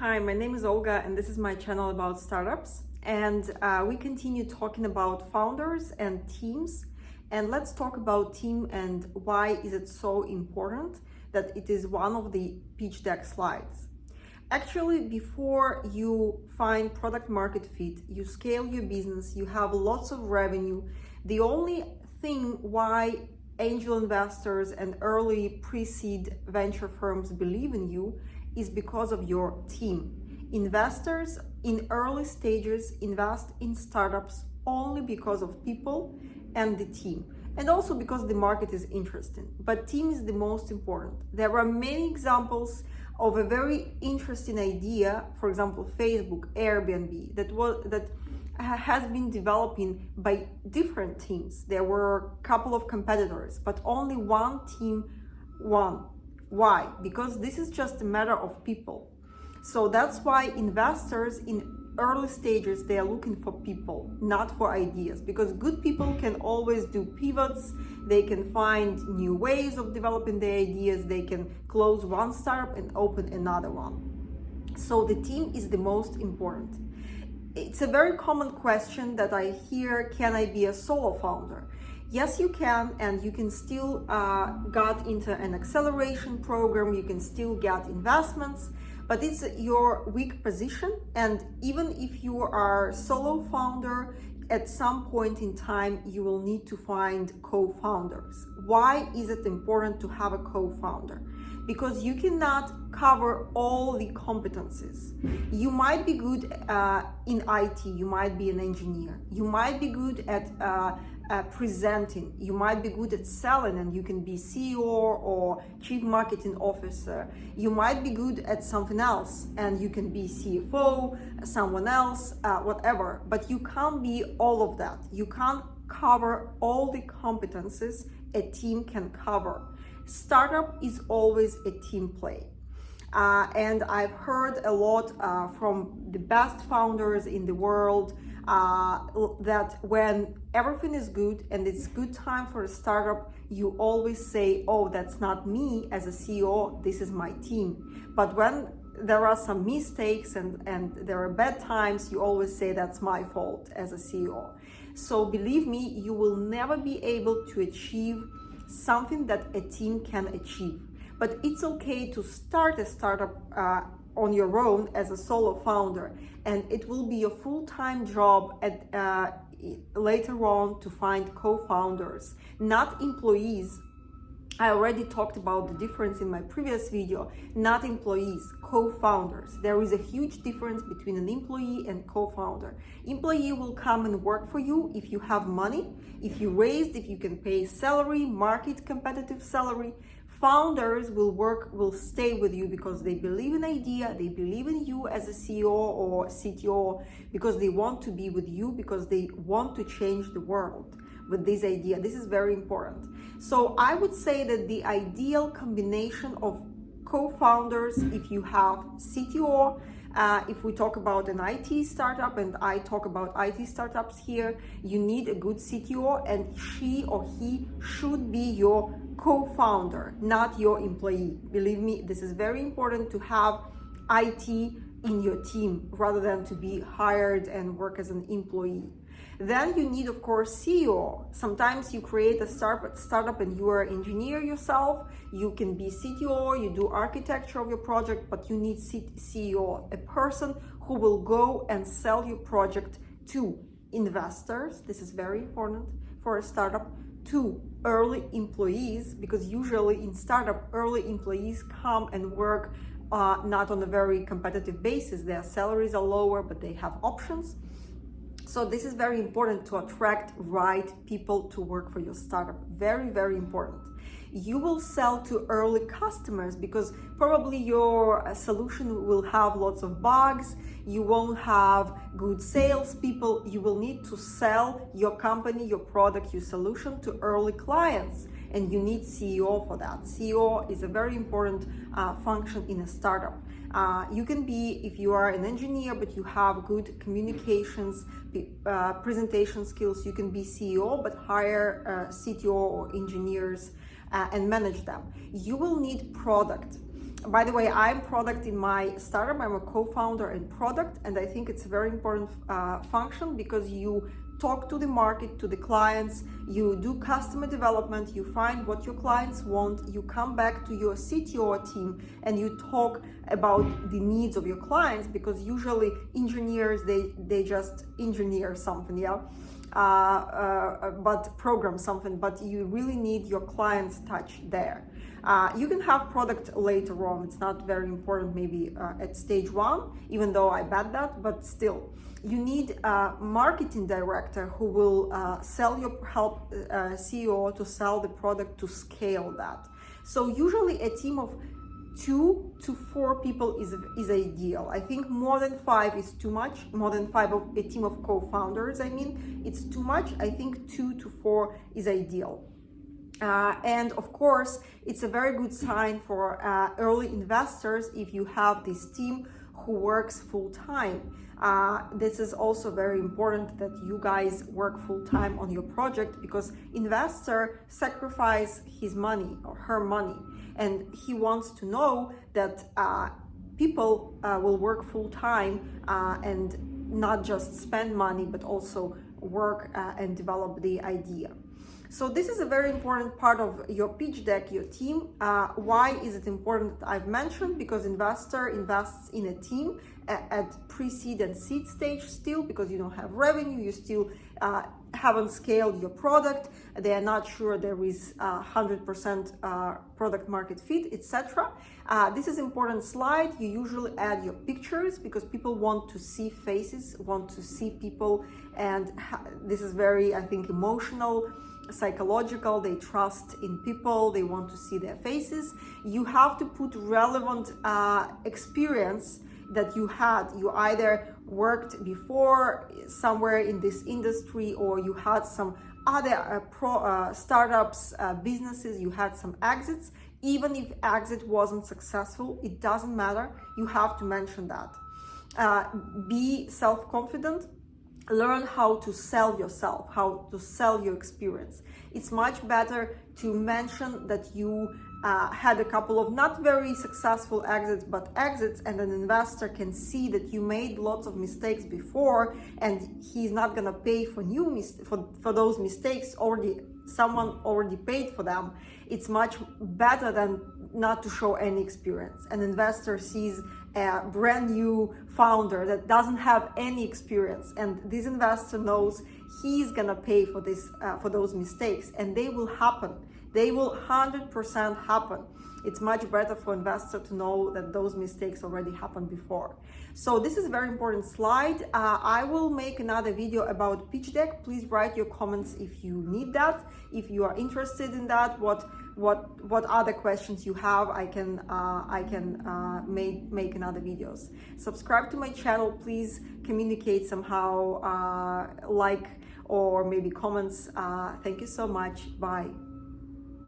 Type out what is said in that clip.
Hi, my name is Olga and this is my channel about startups. And we continue talking about founders and teams. And let's talk about team and why is it so important that it is one of the pitch deck slides. Actually, before you find product market fit, you scale your business, you have lots of revenue. The only thing why angel investors and early pre-seed venture firms believe in you is because of your team. Investors in early stages invest in startups only because of people and the team, and also because the market is interesting. But team is the most important. There are many examples of a very interesting idea, for example, Facebook, Airbnb, that has been developing by different teams. There were a couple of competitors, but only one team won. Why? Because this is just a matter of people. So that's why investors in early stages, they are looking for people, not for ideas, because good people can always do pivots. They can find new ways of developing their ideas. They can close one startup and open another one. So the team is the most important. It's a very common question that I hear, can I be a solo founder? Yes, you can, and you can still get into an acceleration program, you can still get investments, but it's your weak position. And even if you are a solo founder, at some point in time, you will need to find co-founders. Why is it important to have a co-founder? Because you cannot cover all the competencies. You might be good in IT, you might be an engineer, you might be good at presenting, you might be good at selling and you can be CEO or chief marketing officer, you might be good at something else and you can be CFO, someone else, whatever, but you can't be all of that. You can't cover all the competencies a team can cover. Startup is always a team play. And I've heard a lot from the best founders in the world that when everything is good and it's good time for a startup, you always say, oh, that's not me as a CEO, this is my team. But when there are some mistakes and there are bad times, you always say that's my fault as a CEO. So believe me, you will never be able to achieve something that a team can achieve. But it's okay to start a startup on your own as a solo founder, and it will be a full-time job later on to find co-founders, not employees. I already talked about the difference in my previous video, not employees, co-founders. There is a huge difference between an employee and co-founder. Employee will come and work for you if you have money, if you can pay salary, market competitive salary. Founders will stay with you because they believe in idea, they believe in you as a CEO or CTO, because they want to be with you, because they want to change the world with this idea. This is very important. So I would say that the ideal combination of co-founders, if you have CTO, if we talk about an IT startup, and I talk about IT startups here, you need a good CTO, and she or he should be your co-founder, not your employee. Believe me, this is very important to have IT in your team rather than to be hired and work as an employee. Then you need, of course, CEO. Sometimes you create a startup and you are an engineer yourself. You can be CTO, you do architecture of your project, but you need CEO, a person who will go and sell your project to investors. This is very important for a startup. To early employees, because usually in startup, early employees come and work not on a very competitive basis. Their salaries are lower, but they have options. So this is very important to attract right people to work for your startup. Very, very important. You will sell to early customers because probably your solution will have lots of bugs. You won't have good salespeople. You will need to sell your company, your product, your solution to early clients. And you need CEO for that. CEO is a very important function in a startup. You can be, if you are an engineer, but you have good communications, presentation skills, you can be CEO, but hire CTO or engineers and manage them. You will need product. By the way, I'm product in my startup. I'm a co-founder and product, and I think it's a very important function because you talk to the market, to the clients, you do customer development, you find what your clients want, you come back to your CTO team and you talk about the needs of your clients, because usually engineers, they just engineer something, but program something, but you really need your client's touch there. You can have product later on. It's not very important maybe at stage one, even though I bet that, but still. You need a marketing director who will help CEO to sell the product to scale that. So usually a team of 2 to 4 people is ideal. I think more than 5 is too much. More than 5 of a team of co-founders, I mean, it's too much. I think 2 to 4 is ideal. And of course, it's a very good sign for early investors if you have this team who works full-time. This is also very important that you guys work full-time on your project, because investor sacrifice his money or her money, and he wants to know that people will work full-time and not just spend money, but also work and develop the idea. So this is a very important part of your pitch deck, your team. Why is it important? I've mentioned because investor invests in a team at pre-seed and seed stage still, because you don't have revenue, you still haven't scaled your product, they are not sure there is 100% product market fit, etc. This is important slide. You usually add your pictures because people want to see faces, want to see people, and this is very, I think, emotional, psychological. They trust in people, they want to see their faces. You have to put relevant experience that you had. You either worked before somewhere in this industry, or you had some other startups, businesses, you had some exits. Even if exit wasn't successful, it doesn't matter. You have to mention that. Be self-confident. Learn how to sell yourself, how to sell your experience. It's much better to mention that you had a couple of not very successful exits, but exits, and an investor can see that you made lots of mistakes before, and he's not gonna pay for for those mistakes. Someone already paid for them. It's much better than not to show any experience. An investor sees a brand new founder that doesn't have any experience, and this investor knows he's gonna pay for for those mistakes, and they will happen. They will 100% happen. It's much better for investor to know that those mistakes already happened before. So this is a very important slide. I will make another video about pitch deck. Please write your comments if you need that, if you are interested in that. What other questions you have, I can make another videos. Subscribe to my channel, please communicate somehow, like or maybe comments. Thank you so much. Bye.